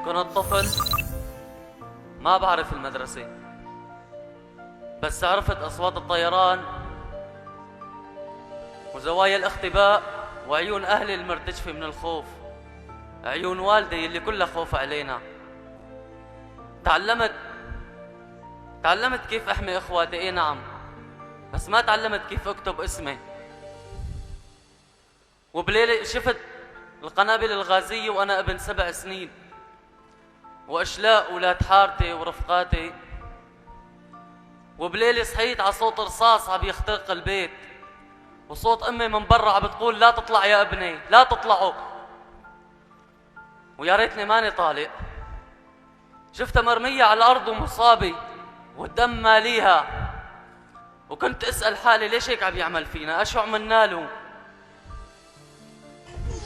كنت طفل ما بعرف المدرسة، بس عرفت أصوات الطيران وزوايا الاختباء وعيون أهلي المرتجفة من الخوف، عيون والدي اللي كلها خوف علينا. تعلمت كيف أحمي إخواتي، إيه نعم، بس ما تعلمت كيف أكتب اسمي. وبليلة شفت القنابل الغازية وأنا ابن 7 سنين، وأشلاء أولاد حارتي ورفقاتي. وبليلة صحيت على صوت رصاص عم يخترق البيت، وصوت أمي من برا عم بتقول لا تطلع يا ابني، لا تطلعوا. ويا ريتني ماني طالع. شفتها مرمية على الأرض ومصابة والدم ماليها، وكنت أسأل حالي ليش هيك عم يعمل فينا، أشو عملنا له؟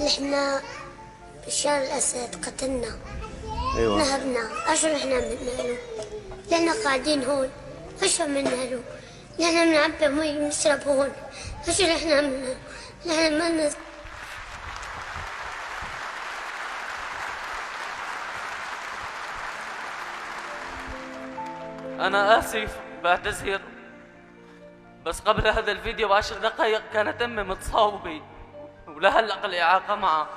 نحن بشار الأسد قتلنا. ايوه نهبنا، أشو نحن عملنا له؟ نحن قاعدين هون، أشو عملنا له؟ نحن بنعبي مي بنشرب هون، أشو نحن عملنا له؟ نحن ما أنا آسف، بعتذر، بس قبل هذا الفيديو ب10 دقائق كانت أمي متصاوبة ولهلق الإعاقة معها.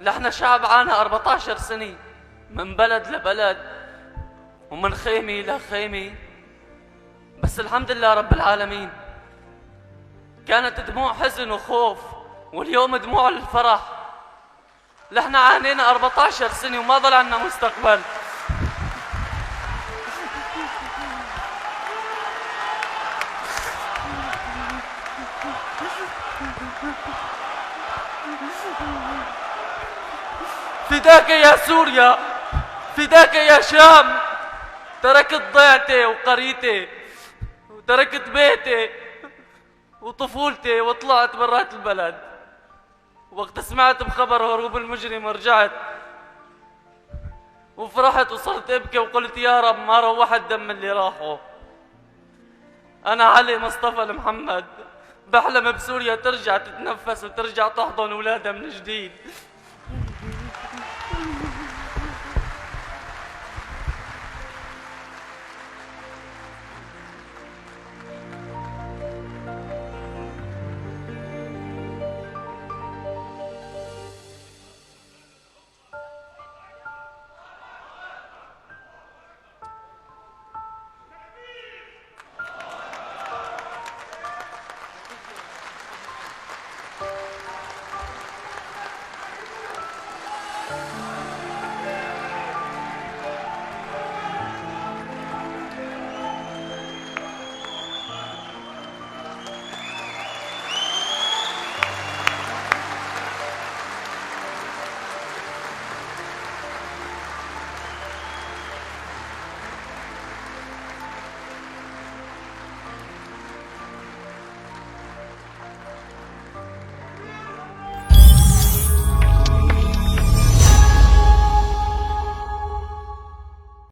نحن شعب عانى 14 سنة من بلد لبلد ومن خيمة لخيمة، بس الحمد لله رب العالمين. كانت دموع حزن وخوف، واليوم دموع الفرح. نحن عانينا 14 سنة وما ضل عنا مستقبل. فداك يا سوريا، فداك يا شام. تركت ضيعتي وقريتي، وتركت بيتي وطفولتي، وطلعت برات البلد. وقت سمعت بخبر هروب المجرم رجعت وفرحت وصرت ابكي وقلت يا رب ما روح الدم اللي راحوا. انا علي مصطفى المحمد بحلم بسوريا ترجع تتنفس وترجع تحضن اولادها من جديد.